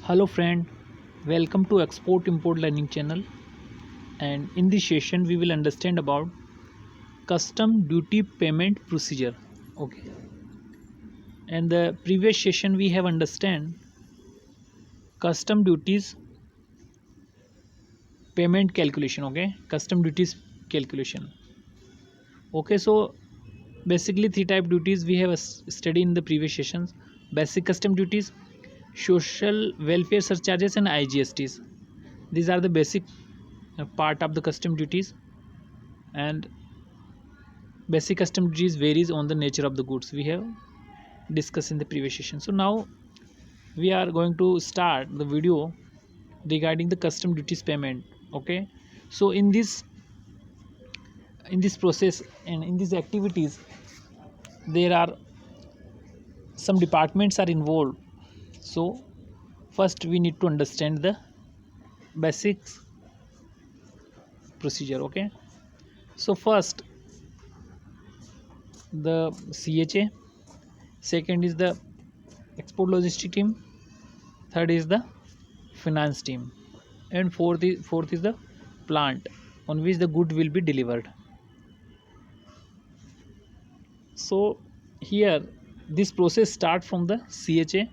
Hello friend, welcome to Export Import Learning channel, and in this session we will understand about custom duty payment procedure. Okay, and the previous session we have understand custom duties payment calculation. Okay, custom duties calculation. Okay, so basically three type duties we have studied in the previous sessions: basic custom duties, social welfare surcharges, and IGSTs. These are the basic part of the custom duties, and basic custom duties varies on the nature of the goods we have discussed in the previous session. So now we are going to start the video regarding the custom duties payment. Okay, so in this process and in these activities there are some departments are involved. So first we need to understand the basics procedure. Okay, so first the CHA, second is the export logistic team, third is the finance team, and fourth is the plant on which the good will be delivered. So here this process start from the CHA.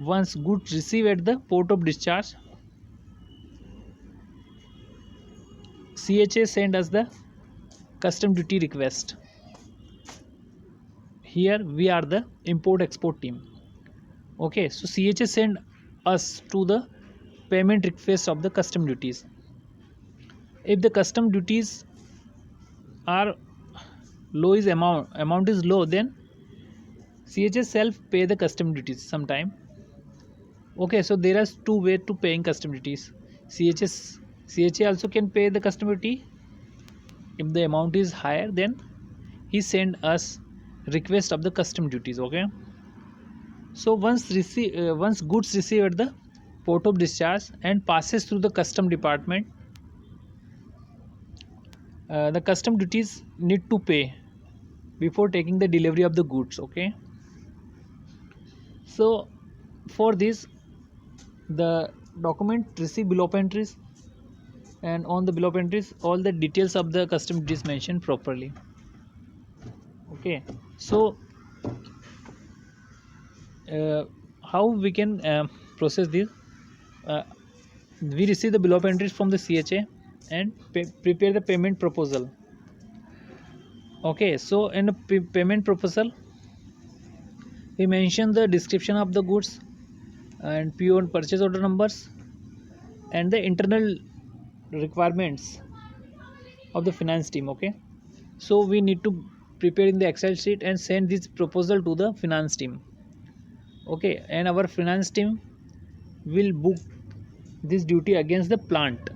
Once goods received at the port of discharge, CHA send us the custom duty request. Here we are the import export team. Okay, so CHA send us to the payment request of the custom duties. If the custom duties are low, is amount is low, then CHA self pay the custom duties sometime. Okay, so there are two ways to paying custom duties. CHA also can pay the custom duty. If the amount is higher, then he send us request of the custom duties. Okay, so once goods receive at the port of discharge and passes through the custom department, the custom duties need to pay before taking the delivery of the goods. Okay, so for this the document receive below entries, and on the below entries all the details of the custom duties mentioned properly. Okay, so uh, how we can process this? uh, we receive the below entries from the CHA and prepare the payment proposal. Okay, so in the payment proposal we mention the description of the goods and PO and purchase order numbers and the internal requirements of the finance team. Okay, so we need to prepare in the Excel sheet and send this proposal to the finance team. Okay, and our finance team will book this duty against the plant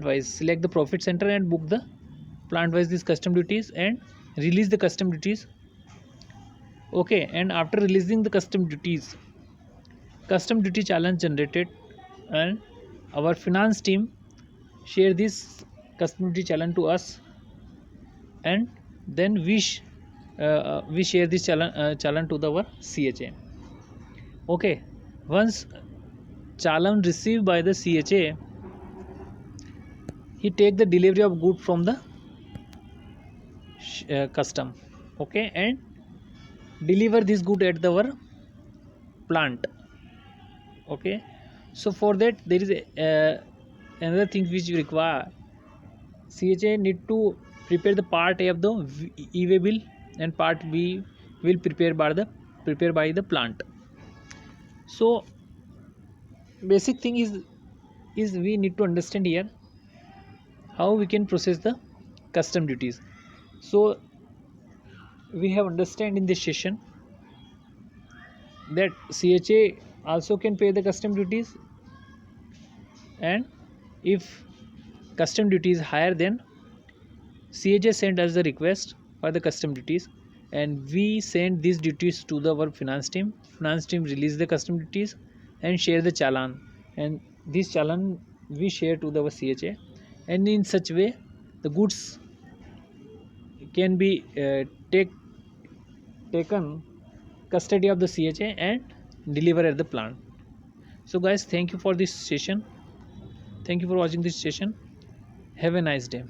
wise, select the profit center and book the plant wise these custom duties and release the custom duties. Okay, and after releasing the custom duty challenge generated, and our finance team share this custom duty challenge to us, and then we share this challenge to our CHA. Okay, once challenge received by the CHA, he take the delivery of good from the custom. Okay, and deliver this good at our plant. Okay, so for that there is another thing which you require. CHA need to prepare the part A of the e-way bill, and part B will prepare by the plant. So basic thing is we need to understand here how we can process the custom duties. So we have understand in this session that CHA also can pay the custom duties, and if custom duty is higher, then CHA send us the request for the custom duties, and we send these duties to our finance team. Finance team release the custom duties and share the challan, and this challan we share to our CHA, and in such way the goods can be taken custody of the CHA, and deliver at the plant. So guys, thank you for this session. Thank you for watching this session. Have a nice day.